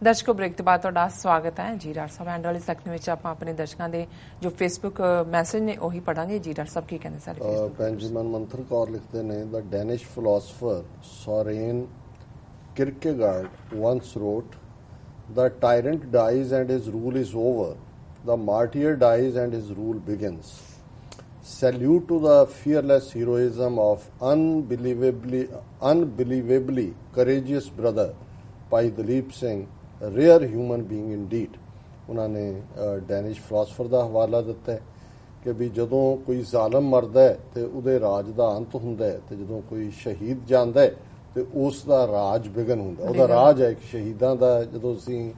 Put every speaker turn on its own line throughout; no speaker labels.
ਦਰਸ਼ਕੋ break ਤੋਂ ਬਾਅਦ ਤੁਹਾਡਾ ਸਵਾਗਤ ਹੈ ਜੀ ਡਾਕਟਰ ਸਾਹਿਬ ਐਂਡ ਵਾਲੀ ਸੈਕਸ਼ਨ ਵਿੱਚ ਆਪਾਂ ਆਪਣੇ ਦਰਸ਼ਕਾਂ ਦੇ ਜੋ ਫੇਸਬੁੱਕ ਮੈਸੇਜ ਨੇ ਉਹੀ ਪੜਾਂਗੇ ਜੀ ਡਾਕਟਰ ਸਾਹਿਬ ਕੀ ਕਹਿੰਦੇ ਸਾਰੇ ਫੇਸਬੁੱਕ
ਬੈਂਜਾਮਿਨ ਮੰਥਰ ਕੌਰ ਲਿਖਦੇ ਨੇ the Danish philosopher Soren Kierkegaard once wrote the tyrant dies and his rule is over, the martyr dies and his rule begins. Salute to the fearless heroism of unbelievably courageous brother Pai Dalip Singh, a rare human being indeed. ਉਹਨਾਂ ਨੇ Danish philosopher ਦਾ ਹਵਾਲਾ ਦਿੱਤਾ ਹੈ ਕਿ ਵੀ ਜਦੋਂ ਕੋਈ ਜ਼ਾਲਮ ਮਰਦਾ ਹੈ ਤੇ ਉਹਦੇ ਰਾਜ ਦਾ ਅੰਤ ਹੁੰਦਾ ਹੈ ਤੇ ਜਦੋਂ ਕੋਈ ਸ਼ਹੀਦ ਜਾਂਦਾ ਹੈ ਤੇ ਉਸ ਦਾ ਰਾਜ ਬਿਗਨ ਹੁੰਦਾ। ਉਹਦਾ ਰਾਜ ਹੈ ਇੱਕ ਸ਼ਹੀਦਾਂ ਦਾ। ਜਦੋਂ ਅਸੀਂ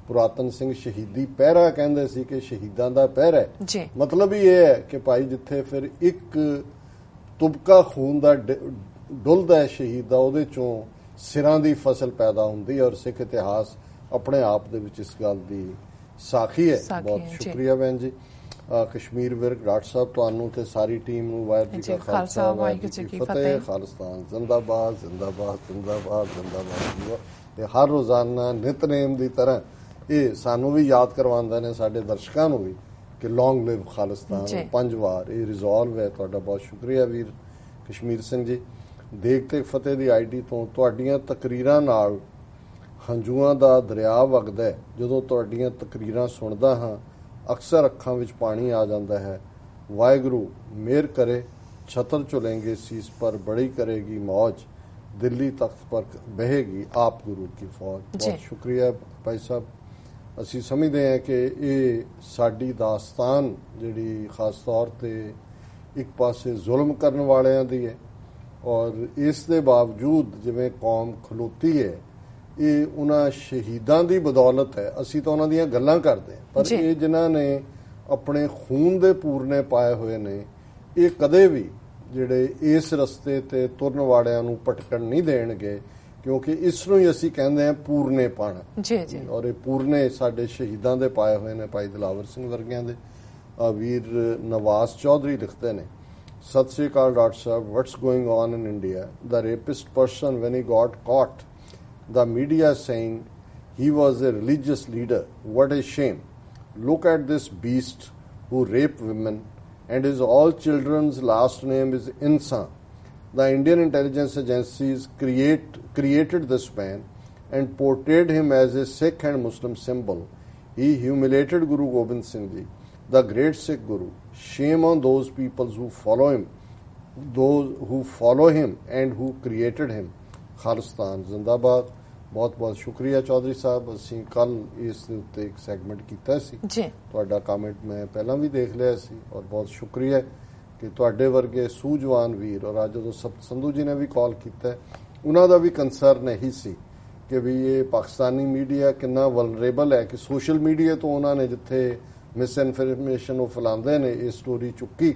ਪੁਰਾਤਨ ਸਿੰਘ ਸ਼ਹੀਦੀ ਪਹਿਰਾ ਕਹਿੰਦੇ ਸੀ ਕਿ ਸ਼ਹੀਦਾਂ ਦਾ ਪਹਿਰਾ ਹੈ, ਮਤਲਬ ਹੀ ਇਹ ਹੈ ਕਿ ਭਾਈ ਜਿੱਥੇ ਫਿਰ ਇੱਕ ਤੁਬਕਾ ਖੂਨ ਦਾ ਡੁੱਲਦਾ ਹੈ ਸ਼ਹੀਦ ਦਾ, ਉਹਦੇ ਚੋਂ ਸਿਰਾਂ ਦੀ ਫਸਲ ਪੈਦਾ ਹੁੰਦੀ ਹੈ। ਔਰ ਸਿੱਖ ਇਤਿਹਾਸ ਆਪਣੇ ਆਪ ਦੇ ਵਿੱਚ ਇਸ ਗੱਲ ਦੀ ਸਾਖੀ ਹੈ। ਬਹੁਤ ਸ਼ੁਕਰੀਆ ਭੈਣ ਜੀ। ਕਸ਼ਮੀਰ ਵਿਰਕ ਡਾਕਟਰ ਸਾਹਿਬ ਤੁਹਾਨੂੰ ਤੇ ਸਾਰੀ ਟੀਮ ਨੂੰ ਵਾਹਿਗੁਰੂ ਜੀ ਕਾ ਖਾਲਸਾ ਵਾਹਿਗੁਰੂ ਜੀ ਕੀ ਫਤਿਹ। ਖਾਲਿਸਤਾਨ ਜ਼ਿੰਦਾਬਾਦ ਜ਼ਿੰਦਾਬਾਦ ਜ਼ਿੰਦਾਬਾਦ ਜ਼ਿੰਦਾਬਾਦ। ਤੇ ਹਰ ਰੋਜ਼ਾਨਾ ਨਿਤਨੇਮ ਦੀ ਤਰ੍ਹਾਂ ਇਹ ਸਾਨੂੰ ਵੀ ਯਾਦ ਕਰਵਾਉਂਦੇ ਨੇ, ਸਾਡੇ ਦਰਸ਼ਕਾਂ ਨੂੰ ਵੀ, ਕਿ ਲੌਂਗ ਲਿਵ ਖਾਲਿਸਤਾਨ। 5 ਵਾਰ ਇਹ ਰਿਜ਼ੋਲਵ ਹੈ। ਤੁਹਾਡਾ ਬਹੁਤ ਸ਼ੁਕਰੀਆ ਵੀਰ ਕਸ਼ਮੀਰ ਸਿੰਘ ਜੀ। ਦੇਖ ਤੇ ਫਤਿਹ ਦੀ ਆਈਡੀ ਤੋਂ ਤੁਹਾਡੀਆਂ ਤਕਰੀਰਾਂ ਨਾਲ ਹੰਝੂਆਂ ਦਾ ਦਰਿਆ ਵਗਦਾ ਹੈ। ਜਦੋਂ ਤੁਹਾਡੀਆਂ ਤਕਰੀਰਾਂ ਸੁਣਦਾ ਹਾਂ ਅਕਸਰ ਅੱਖਾਂ ਵਿੱਚ ਪਾਣੀ ਆ ਜਾਂਦਾ ਹੈ। ਵਾਹਿਗੁਰੂ ਮਿਹਰ ਕਰੇ, ਛਤਰ ਚੁਲੇਂਗੇ ਸੀਸ ਪਰ ਬੜੀ ਕਰੇਗੀ ਮੌਜ, ਦਿੱਲੀ ਤਖਤ ਪਰ ਬਹੇਗੀ ਆਪ ਗੁਰੂ ਕੀ ਫੌਜ। ਬਹੁਤ ਸ਼ੁਕਰੀਆ ਭਾਈ ਸਾਹਿਬ। ਅਸੀਂ ਸਮਝਦੇ ਹਾਂ ਕਿ ਇਹ ਸਾਡੀ ਦਾਸਤਾਨ ਜਿਹੜੀ ਖਾਸ ਤੌਰ ਤੇ ਇੱਕ ਪਾਸੇ ਜ਼ੁਲਮ ਕਰਨ ਵਾਲਿਆਂ ਦੀ ਹੈ ਔਰ ਇਸ ਦੇ ਬਾਵਜੂਦ ਜਿਵੇਂ ਕੌਮ ਖਲੋਤੀ ਹੈ ਇਹ ਉਹਨਾਂ ਸ਼ਹੀਦਾਂ ਦੀ ਬਦੌਲਤ ਹੈ। ਅਸੀਂ ਤਾਂ ਉਹਨਾਂ ਦੀਆਂ ਗੱਲਾਂ ਕਰਦੇ ਹਾਂ, ਪਰ ਇਹ ਜਿਨ੍ਹਾਂ ਨੇ ਆਪਣੇ ਖੂਨ ਦੇ ਪੂਰਨੇ ਪਾਏ ਹੋਏ ਨੇ ਇਹ ਕਦੇ ਵੀ ਜਿਹੜੇ ਇਸ ਰਸਤੇ ਤੇ ਤੁਰਨ ਵਾਲਿਆਂ ਨੂੰ ਭਟਕਣ ਨਹੀਂ ਦੇਣਗੇ, ਕਿਉਂਕਿ ਇਸ ਨੂੰ ਹੀ ਅਸੀਂ ਕਹਿੰਦੇ ਹਾਂ ਪੂਰਨੇ ਪਾਣਾ। ਔਰ ਇਹ ਪੂਰਨੇ ਸਾਡੇ ਸ਼ਹੀਦਾਂ ਦੇ ਪਾਏ ਹੋਏ ਨੇ, ਭਾਈ ਦਿਲਾਵਰ ਸਿੰਘ ਵਰਗਿਆਂ ਦੇ। ਵੀਰ ਨਵਾਜ਼ ਚੌਧਰੀ ਲਿਖਦੇ ਨੇ, ਸਤਿ ਸ੍ਰੀ ਅਕਾਲ doctor Sahib, what's going on in India? The rapist person van ਹੀ ਗਾਟ ਕਾਟ, the media saying he was a religious leader. What a shame. Look at this beast who raped women and his all children's last name is Insan. The Indian intelligence agencies created this man and portrayed him as a Sikh and Muslim symbol. He humiliated Guru Gobind Singh Ji, the great Sikh Guru. Shame on those people who follow him, those who follow him and who created him. Khalistan ਜ਼ਿੰਦਾਬਾਦ। ਬਹੁਤ ਬਹੁਤ ਸ਼ੁਕਰੀਆ ਚੌਧਰੀ ਸਾਹਿਬ। ਅਸੀਂ ਕੱਲ ਇਸ ਦੇ ਉੱਤੇ ਇੱਕ ਸੈਗਮੈਂਟ ਕੀਤਾ ਸੀ, ਤੁਹਾਡਾ ਕਮੈਂਟ ਮੈਂ ਪਹਿਲਾਂ ਵੀ ਦੇਖ ਲਿਆ ਸੀ ਔਰ ਬਹੁਤ ਸ਼ੁਕਰੀਆ ਕਿ ਤੁਹਾਡੇ ਵਰਗੇ ਸੂਝਵਾਨ ਵੀਰ, ਔਰ ਅੱਜ ਜਦੋਂ ਸੰਧੂ ਜੀ ਨੇ ਵੀ ਕਾਲ ਕੀਤਾ ਉਹਨਾਂ ਦਾ ਵੀ ਕੰਸਰਨ ਇਹੀ ਸੀ ਕਿ ਵੀ ਇਹ ਪਾਕਿਸਤਾਨੀ ਮੀਡੀਆ ਕਿੰਨਾ ਵਲਨਰੇਬਲ ਹੈ ਕਿ ਸੋਸ਼ਲ ਮੀਡੀਆ ਤੋਂ ਉਹਨਾਂ ਨੇ ਜਿੱਥੇ ਮਿਸ ਇਨਫੋਰਮੇਸ਼ਨ ਉਹ ਫੈਲਾਉਂਦੇ ਨੇ ਇਹ ਸਟੋਰੀ ਚੁੱਕੀ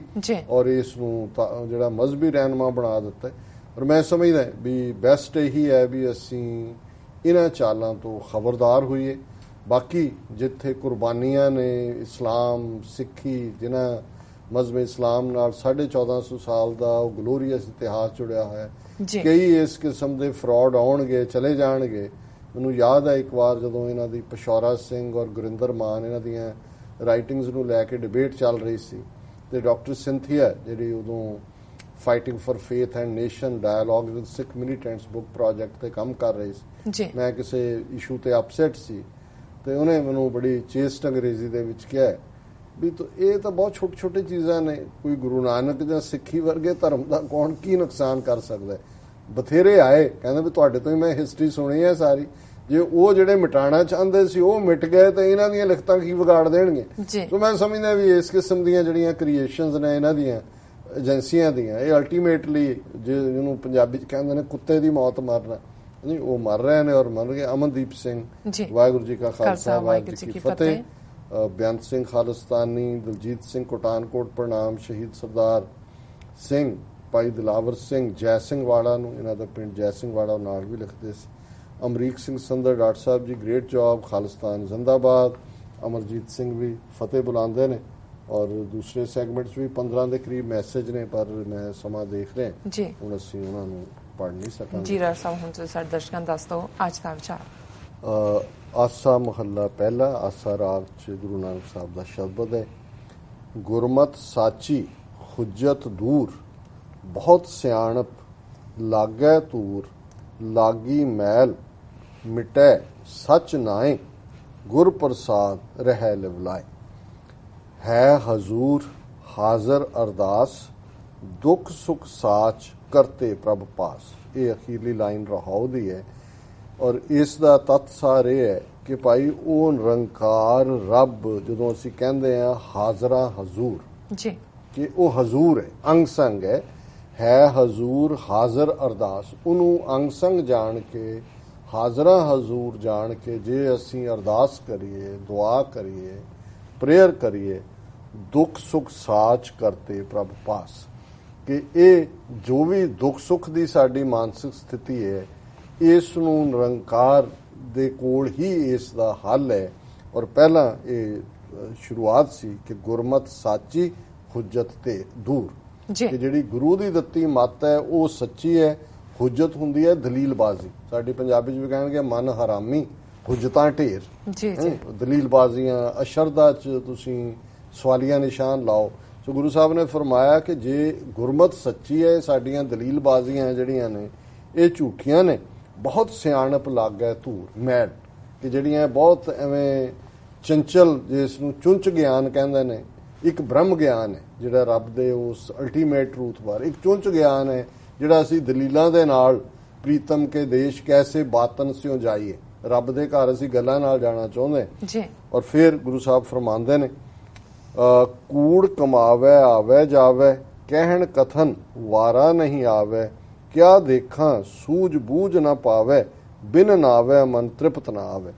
ਔਰ ਇਸ ਨੂੰ ਜਿਹੜਾ ਮਜ਼ਹਬੀ ਰਹਿਨੁਮਾ ਬਣਾ ਦਿੱਤਾ। ਔਰ ਮੈਂ ਸਮਝਦਾ ਵੀ ਬੈਸਟ ਇਹੀ ਹੈ ਵੀ ਅਸੀਂ ਇਹਨਾਂ ਚਾਲਾਂ ਤੋਂ ਖਬਰਦਾਰ ਹੋਈਏ। ਬਾਕੀ ਜਿੱਥੇ ਕੁਰਬਾਨੀਆਂ ਨੇ ਇਸਲਾਮ ਸਿੱਖੀ, ਜਿਨ੍ਹਾਂ ਮਜ਼ਹਬ ਇਸਲਾਮ ਨਾਲ 1450 ਸਾਲ ਦਾ ਉਹ ਗਲੋਰੀਅਸ ਇਤਿਹਾਸ ਜੁੜਿਆ ਹੋਇਆ, ਕਈ ਇਸ ਕਿਸਮ ਦੇ ਫਰਾਡ ਆਉਣਗੇ ਚਲੇ ਜਾਣਗੇ। ਮੈਨੂੰ ਯਾਦ ਹੈ ਇੱਕ ਵਾਰ ਜਦੋਂ ਇਹਨਾਂ ਦੀ ਪਸ਼ੌਰਾ ਸਿੰਘ ਔਰ ਗੁਰਿੰਦਰ ਮਾਨ ਇਹਨਾਂ ਦੀਆਂ ਰਾਈਟਿੰਗਸ ਨੂੰ ਲੈ ਕੇ ਡਿਬੇਟ ਚੱਲ ਰਹੀ ਸੀ ਤੇ ਡਾਕਟਰ ਸਿੰਥੀਆ ਜਿਹੜੀ ਉਦੋਂ fighting for faith and nation dialogue with Sikh militants book project ਤੇ ਕੰਮ ਕਰ ਰਹੀ ਸੀ। ਮੈਂ ਕਿਸੇ ਇਸ਼ੂ ਤੇ ਅਪਸੈਟ ਸੀ ਤੇ ਉਹਨੇ ਮੈਨੂੰ ਬੜੀ ਚੇਸਟ ਅੰਗਰੇਜ਼ੀ ਦੇ ਵਿੱਚ ਕਿਹਾ ਵੀ ਇਹ ਤਾਂ ਬਹੁਤ ਛੋਟੇ ਛੋਟੇ ਚੀਜ਼ਾਂ ਨੇ, ਕੋਈ ਗੁਰੂ ਨਾਨਕ ਜਾਂ ਸਿੱਖੀ ਵਰਗੇ ਧਰਮ ਦਾ ਕੌਣ ਕੀ ਨੁਕਸਾਨ ਕਰ ਸਕਦਾ। ਬਥੇਰੇ ਆਏ ਕਹਿੰਦੇ ਵੀ ਤੁਹਾਡੇ ਤੋਂ ਹੀ ਮੈਂ ਹਿਸਟਰੀ ਸੁਣੀ ਹੈ ਸਾਰੀ, ਜੇ ਉਹ ਜਿਹੜੇ ਮਿਟਾਣਾ ਚਾਹੁੰਦੇ ਸੀ ਉਹ ਮਿਟ ਗਏ ਤਾਂ ਇਹਨਾਂ ਦੀਆਂ ਲਿਖਤਾਂ ਕੀ ਵਿਗਾੜ ਦੇਣਗੇ। ਸੋ ਮੈਂ ਸਮਝਦਾ ਵੀ ਇਸ ਕਿਸਮ ਦੀਆਂ ਜਿਹੜੀਆਂ ਕ੍ਰੀਏਸ਼ਨਸ ਨੇ ਇਹਨਾਂ ਦੀਆਂ ਏਜੰਸੀਆਂ ਦੀਆਂ, ਇਹ ਅਲਟੀਮੇਟਲੀ ਜਿਹਨੂੰ ਪੰਜਾਬੀ 'ਚ ਕਹਿੰਦੇ ਨੇ ਕੁੱਤੇ ਦੀ ਮੌਤ ਮਰਨਾ, ਨਹੀਂ ਉਹ ਮਰ ਰਹੇ ਨੇ ਔਰ ਮਰ ਗਏ। ਅਮਨਦੀਪ ਸਿੰਘ, ਵਾਹਿਗੁਰੂ ਜੀ ਕਾ ਖਾਲਸਾ ਵਾਹਿਗੁਰੂ ਜੀ ਕੀ ਫਤਿਹ। ਬੇਅੰਤ ਸਿੰਘ ਖਾਲਿਸਤਾਨੀ, ਦਲਜੀਤ ਸਿੰਘ ਕੋਟਾਨਕੋਟ ਪ੍ਰਣਾਮ, ਸ਼ਹੀਦ ਸਰਦਾਰ ਸਿੰਘ ਭਾਈ ਦਿਲਾਵਰ ਸਿੰਘ ਜੈ ਸਿੰਘ ਵਾਲਾ ਨੂੰ, ਇਹਨਾਂ ਦਾ ਪਿੰਡ ਜੈ ਸਿੰਘ ਵਾਲਾ ਨਾਲ ਵੀ ਲਿਖਦੇ ਸੀ। ਅਮਰੀਕ ਸਿੰਘ ਸੰਦਰ, doctor Sahib ji great job, Khalistan ਜ਼ਿੰਦਾਬਾਦ। ਅਮਰਜੀਤ ਸਿੰਘ ਵੀ ਫਤਿਹ ਬੁਲਾਉਂਦੇ ਨੇ ਔਰ ਦੂਸਰੇ ਸੈਗਮੈਂਟਸ ਵੀ 15 ਦੇ ਕਰੀਬ ਮੈਸੇਜ ਨੇ, ਪਰ ਮੈਂ ਸਮਾਂ ਦੇਖ ਰਿਹਾ ਹੁਣ ਅਸੀਂ ਉਹਨਾਂ ਨੂੰ ਪੜ੍ਹ ਨਹੀਂ ਸਕਾਂਗੇ।
ਜੀ ਡਾਕਟਰ ਸਾਹਿਬ ਹੁਣ ਤੁਸੀਂ ਸਾਡੇ ਦਰਸ਼ਕਾਂ ਨੂੰ ਦੱਸ ਦਿਓ ਅੱਜ ਦਾ ਵਿਚਾਰ।
ਆਸਾ ਮਹੱਲਾ ਪਹਿਲਾ। ਆਸਾ ਰਾਗ 'ਚ ਗੁਰੂ ਨਾਨਕ ਸਾਹਿਬ ਦਾ ਸ਼ਬਦ ਹੈ। ਗੁਰਮਤਿ ਸਾਚੀ ਹੁਜਤ ਦੂਰ, ਬਹੁਤ ਸਿਆਣਪ ਲਾਗੈ ਤੂਰ। ਲਾਗੀ ਮੈਲ ਮਿਟੈ ਸਚ ਨਾਏ, ਗੁਰ ਪ੍ਰਸਾਦ ਰਹਿ ਲਿਵਲਾਏ। ਹੈ ਹਜ਼ੂਰ ਹਾਜ਼ਰ ਅਰਦਾਸ, ਦੁੱਖ ਸੁਖ ਸਾਚ ਕਰਤੇ ਪ੍ਰਭ ਪਾਸ। ਇਹ ਅਖੀਰਲੀ ਲਾਈਨ ਰਹਾਉ ਦੀ ਹੈ ਔਰ ਇਸ ਦਾ ਤੱਤ ਸਾਰ ਇਹ ਹੈ ਕਿ ਭਾਈ ਉਹ ਨਿਰੰਕਾਰ ਰੱਬ, ਜਦੋਂ ਅਸੀਂ ਕਹਿੰਦੇ ਹਾਂ ਹਾਜ਼ਰਾ ਹਜ਼ੂਰ
ਜੀ, ਕਿ
ਉਹ ਹਜ਼ੂਰ ਹੈ, ਅੰਗ ਸੰਗ ਹੈ ਹਜ਼ੂਰ ਹਾਜ਼ਰ ਅਰਦਾਸ। ਉਹਨੂੰ ਅੰਗ ਸੰਗ ਜਾਣ ਕੇ, ਹਾਜ਼ਰਾ ਹਜ਼ੂਰ ਜਾਣ ਕੇ ਜੇ ਅਸੀਂ ਅਰਦਾਸ ਕਰੀਏ, ਦੁਆ ਕਰੀਏ, ਪ੍ਰੇਅਰ ਕਰੀਏ, ਦੁੱਖ ਸੁਖ ਸਾਚ ਕਰਤੇ ਪ੍ਰਭ ਪਾਸ, ਕਿ ਇਹ ਜੋ ਵੀ ਦੁੱਖ ਸੁੱਖ ਦੀ ਸਾਡੀ ਮਾਨਸਿਕ ਸਥਿਤੀ ਹੈ, ਇਸ ਨੂੰ ਨਿਰੰਕਾਰ ਦੇ ਕੋਲ ਹੀ ਇਸ ਦਾ ਹੱਲ ਹੈ। ਔਰ ਪਹਿਲਾਂ ਇਹ ਸ਼ੁਰੂਆਤ ਸੀ ਕਿ ਗੁਰਮਤਿ ਸਾਚੀ ਹੁਜਤ ਤੇ ਦੂਰ, ਕਿ ਜਿਹੜੀ ਗੁਰੂ ਦੀ ਦਿੱਤੀ ਮੱਤ ਹੈ ਉਹ ਸੱਚੀ ਹੈ। ਹੁਜਤ ਹੁੰਦੀ ਹੈ ਦਲੀਲਬਾਜ਼ੀ, ਸਾਡੀ ਪੰਜਾਬੀ 'ਚ ਵੀ ਕਹਿਣਗੇ ਮਨ ਹਰਾਮੀ ਹੁਜਤਾਂ ਢੇਰ। ਦਲੀਲਬਾਜ਼ੀਆਂ, ਅਸ਼ਰਦਾ 'ਚ ਤੁਸੀਂ ਸਵਾਲੀਆ ਨਿਸ਼ਾਨ ਲਾਓ। ਸੋ ਗੁਰੂ ਸਾਹਿਬ ਨੇ ਫਰਮਾਇਆ ਕਿ ਜੇ ਗੁਰਮਤਿ ਸੱਚੀ ਹੈ, ਸਾਡੀਆਂ ਦਲੀਲਬਾਜ਼ੀਆਂ ਜਿਹੜੀਆਂ ਨੇ ਇਹ ਝੂਠੀਆਂ ਨੇ। ਬਹੁਤ ਸਿਆਣਪ ਲਾਗੈ ਧੂਰ ਮੈਲ, ਕਿ ਜਿਹੜੀਆਂ ਬਹੁਤ ਐਵੇਂ ਚੰਚਲ, ਜਿਸ ਨੂੰ ਚੁੰਚ ਗਿਆਨ ਕਹਿੰਦੇ ਨੇ। ਇੱਕ ਬ੍ਰਹਮ ਗਿਆਨ ਹੈ ਜਿਹੜਾ ਰੱਬ ਦੇ ਉਸ ਅਲਟੀਮੇਟ ਟਰੂਥ ਬਾਰੇ, ਇੱਕ ਚੁੰਚ ਗਿਆਨ ਹੈ ਜਿਹੜਾ ਅਸੀਂ ਦਲੀਲਾਂ ਦੇ ਨਾਲ ਪ੍ਰੀਤਮ ਕੇ ਦੇਸ਼ ਕੈਸੇ ਬਾਤਨ ਸਿਓ ਜਾਈਏ, ਰੱਬ ਦੇ ਘਰ ਅਸੀਂ ਗੱਲਾਂ ਨਾਲ ਜਾਣਾ ਚਾਹੁੰਦੇ ਜੀ। ਔਰ ਫਿਰ ਗੁਰੂ ਸਾਹਿਬ ਫਰਮਾਉਂਦੇ ਨੇ ਕੂੜ ਕਮਾਵੇ ਆਵੇ ਜਾਵੇ, ਕਹਿਣ ਕਥਨ ਵਾਰਾ ਨਹੀਂ ਆਵੇ। ਕਿਆ ਦੇਖਾਂ ਸੂਝ ਬੂਝ ਨਾ ਪਾਵੇ, ਬਿਨ ਨਾਵੇ ਮਨ ਤ੍ਰਿਪਤ ਨਾ ਆਵੇ।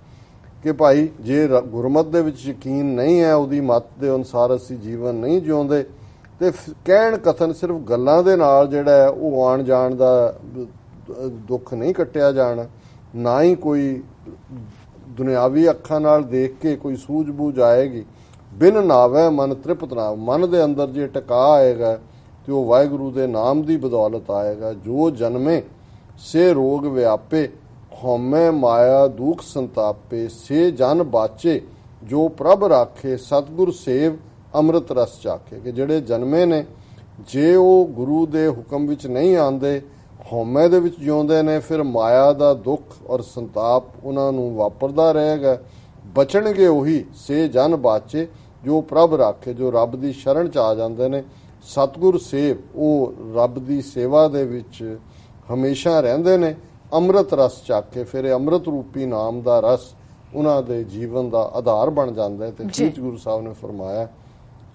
ਕਿ ਭਾਈ ਜੇ ਗੁਰਮਤ ਦੇ ਵਿੱਚ ਯਕੀਨ ਨਹੀਂ ਹੈ, ਉਹਦੀ ਮੱਤ ਦੇ ਅਨੁਸਾਰ ਅਸੀਂ ਜੀਵਨ ਨਹੀਂ ਜਿਉਂਦੇ, ਤੇ ਕਹਿਣ ਕਥਨ ਸਿਰਫ ਗੱਲਾਂ ਦੇ ਨਾਲ ਜਿਹੜਾ ਹੈ ਉਹ ਆਉਣ ਜਾਣ ਦਾ ਦੁੱਖ ਨਹੀਂ ਕੱਟਿਆ ਜਾਣਾ, ਨਾ ਹੀ ਕੋਈ ਦੁਨਿਆਵੀ ਅੱਖਾਂ ਨਾਲ ਦੇਖ ਕੇ ਕੋਈ ਸੂਝ ਬੂਝ ਆਏਗੀ। ਬਿਨ ਨਾਵੇ ਮਨ ਤ੍ਰਿਪਤ ਨਾ, ਮਨ ਦੇ ਅੰਦਰ ਜੇ ਟਿਕਾ ਆਏਗਾ ਤੇ ਉਹ ਵਾਹਿਗੁਰੂ ਦੇ ਨਾਮ ਦੀ ਬਦੌਲਤ ਆਏਗਾ। ਜੋ ਜਨਮੇ ਸੇ ਰੋਗ ਵਿਆਪੇ, ਹਉਮੈ ਮਾਇਆ ਦੁਖ ਸੰਤਾਪੇ। ਸੇ ਜਨ ਬਾਚੇ ਜੋ ਪ੍ਰਭ ਰਾਖੇ, ਸਤਿਗੁਰ ਸੇਵ ਅੰਮ੍ਰਿਤ ਰਸ ਚਾਖੇ। ਕਿ ਜਿਹੜੇ ਜਨਮੇ ਨੇ, ਜੇ ਉਹ ਗੁਰੂ ਦੇ ਹੁਕਮ ਵਿੱਚ ਨਹੀਂ ਆਉਂਦੇ, ਹਉਮੈ ਦੇ ਵਿੱਚ ਜਿਉਂਦੇ ਨੇ, ਫਿਰ ਮਾਇਆ ਦਾ ਦੁੱਖ ਔਰ ਸੰਤਾਪ ਉਹਨਾਂ ਨੂੰ ਵਾਪਰਦਾ ਰਹੇਗਾ। ਬਚਣਗੇ ਉਹੀ ਸੇ ਜਨ ਬਾਚੇ ਜੋ ਪ੍ਰਭ ਰਾਖੇ, ਜੋ ਰੱਬ ਦੀ ਸ਼ਰਨ 'ਚ ਆ ਜਾਂਦੇ ਨੇ। ਸਤਿਗੁਰ ਸੇਵ, ਉਹ ਰੱਬ ਦੀ ਸੇਵਾ ਦੇ ਵਿੱਚ ਹਮੇਸ਼ਾ ਰਹਿੰਦੇ ਨੇ। ਅੰਮ੍ਰਿਤ ਰਸ ਚਾਖੇ, ਫਿਰ ਇਹ ਅੰਮ੍ਰਿਤ ਰੂਪੀ ਨਾਮ ਦਾ ਰਸ ਉਹਨਾਂ ਦੇ ਜੀਵਨ ਦਾ ਆਧਾਰ ਬਣ ਜਾਂਦਾ ਹੈ। ਤੇ ਠੀਕ ਗੁਰੂ ਸਾਹਿਬ ਨੇ ਫਰਮਾਇਆ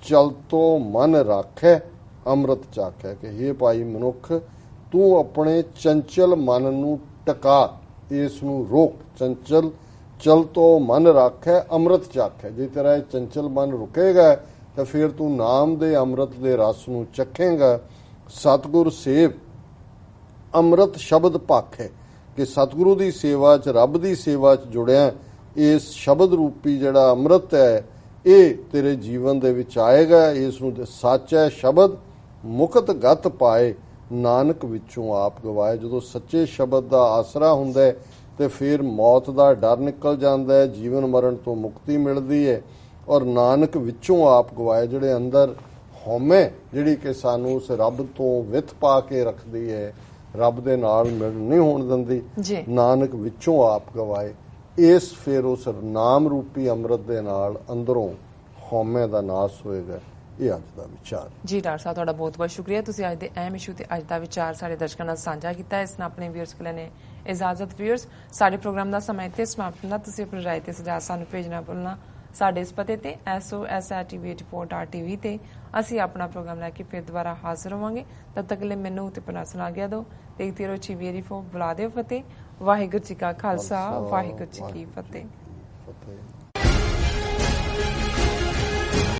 ਚਲਤੋ ਮਨ ਰਾਖੈ ਅੰਮ੍ਰਿਤ ਚਾਖੈ, ਕਿ ਇਹ ਭਾਈ ਮਨੁੱਖ ਤੂੰ ਆਪਣੇ ਚੰਚਲ ਮਨ ਨੂੰ ਟਿਕਾ, ਇਸ ਨੂੰ ਰੋਕ। ਚਲ ਤੋਂ ਮਨ ਰਾਖੈ ਅੰਮ੍ਰਿਤ ਚਾਖੈ। ਜੇ ਤੇਰਾ ਇਹ ਚੰਚਲ ਮਨ ਰੁਕੇਗਾ ਤਾਂ ਫਿਰ ਤੂੰ ਨਾਮ ਦੇ ਅੰਮ੍ਰਿਤ ਦੇ ਰਸ ਨੂੰ ਚੱਖੇਗਾ। ਸਤਿਗੁਰ ਸੇਵ ਅੰਮ੍ਰਿਤ ਸ਼ਬਦ ਭਾਖੈ, ਕਿ ਸਤਿਗੁਰੂ ਦੀ ਸੇਵਾ 'ਚ, ਰੱਬ ਦੀ ਸੇਵਾ 'ਚ ਜੁੜਿਆ ਇਸ ਸ਼ਬਦ ਰੂਪੀ ਜਿਹੜਾ ਅੰਮ੍ਰਿਤ ਹੈ ਇਹ ਤੇਰੇ ਜੀਵਨ ਦੇ ਵਿੱਚ ਆਏਗਾ। ਇਸ ਨੂੰ ਸਾਚੈ ਸ਼ਬਦ ਮੁਕਤ ਗਤ ਪਾਏ, ਨਾਨਕ ਵਿੱਚੋਂ ਆਪ ਗਵਾਏ। ਜਦੋਂ ਸੱਚੇ ਸ਼ਬਦ ਦਾ ਆਸਰਾ ਹੁੰਦਾ ਤੇ ਫਿਰ ਮੌਤ ਦਾ ਡਰ ਨਿਕਲ ਜਾਂਦਾ ਹੈ, ਜੀਵਨ ਮਰਨ ਤੋਂ ਮੁਕਤੀ ਮਿਲਦੀ ਹੈ। ਔਰ ਨਾਨਕ ਵਿੱਚੋਂ ਆਪ ਗਵਾਏ, ਜਿਹੜੇ ਅੰਦਰ ਹਉਮੈ ਜਿਹੜੀ ਕਿ ਸਾਨੂੰ ਉਸ ਰੱਬ ਤੋਂ ਵਿੱਥ ਪਾ ਕੇ ਰੱਖਦੀ ਹੈ, ਰੱਬ ਦੇ ਨਾਲ ਮਿਲ ਨਹੀਂ ਹੋਣ ਦਿੰਦੀ, ਨਾਨਕ ਵਿੱਚੋਂ ਆਪ ਗਵਾਏ। ਇਸ ਫਿਰ ਉਸ ਨਾਮ ਰੂਪੀ ਅੰਮ੍ਰਿਤ ਦੇ ਨਾਲ ਅੰਦਰੋਂ ਹਉਮੈ ਦਾ ਨਾਸ ਹੋਏਗਾ। ਇਹ ਅੱਜ ਦਾ ਵਿਚਾਰ
ਜੀ। ਡਾਕਟਰ ਸਾਹਿਬ ਤੁਹਾਡਾ ਬਹੁਤ ਬਹੁਤ ਸ਼ੁਕਰੀਆ, ਤੁਸੀਂ ਅੱਜ ਦੇ ਅਹਿਮ ਇਸ਼ੂ ਤੇ ਅੱਜ ਦਾ ਵਿਚਾਰ ਸਾਡੇ ਦਰਸ਼ਕਾਂ ਨਾਲ ਸਾਂਝਾ ਕੀਤਾ। ਇਸ ਨਾਲ ਆਪਣੇ ਵੀਅਰਸ ਕੋਲ ਨੇ ਇਜਾਜ਼ਤ। ਵੀਅਰਸ, ਸਾਡੇ ਪ੍ਰੋਗਰਾਮ ਦਾ ਸਮਾਂ ਇੱਥੇ ਸਮਾਪਤ ਹੁੰਦਾ। ਤੁਸੀਂ ਆਪਣੀ ਰਾਏ ਤੇ ਸੁਝਾਅ ਸਾਨੂੰ ਭੇਜਣਾ ਭੁੱਲਣਾ। ਸਾਡੇ ਇਸ ਪਤੇ ਤੇ SOS@tv84.tv ਤੇ ਅਸੀਂ ਆਪਣਾ ਪ੍ਰੋਗਰਾਮ ਲੈ ਕੇ ਫਿਰ ਦੁਬਾਰਾ ਹਾਜ਼ਰ ਹੋਵਾਂਗੇ। ਤਦ ਤੱਕ ਲਈ ਮੈਨੂੰ ਤੇ ਪਨਾ ਸੁਣਾ ਗਿਆ ਦੋ। ਦੇਖਦੇ ਰਹੋ ਚੀਵੀਰੀ ਫੋ ਬੁਲਾ ਦਿਓ ਫਤਿਹ। ਵਾਹਿਗੁਰੂ ਜੀ ਕਾ ਖਾਲਸਾ, ਵਾਹਿਗੁਰੂ ਜੀ ਕੀ ਫਤਿਹ।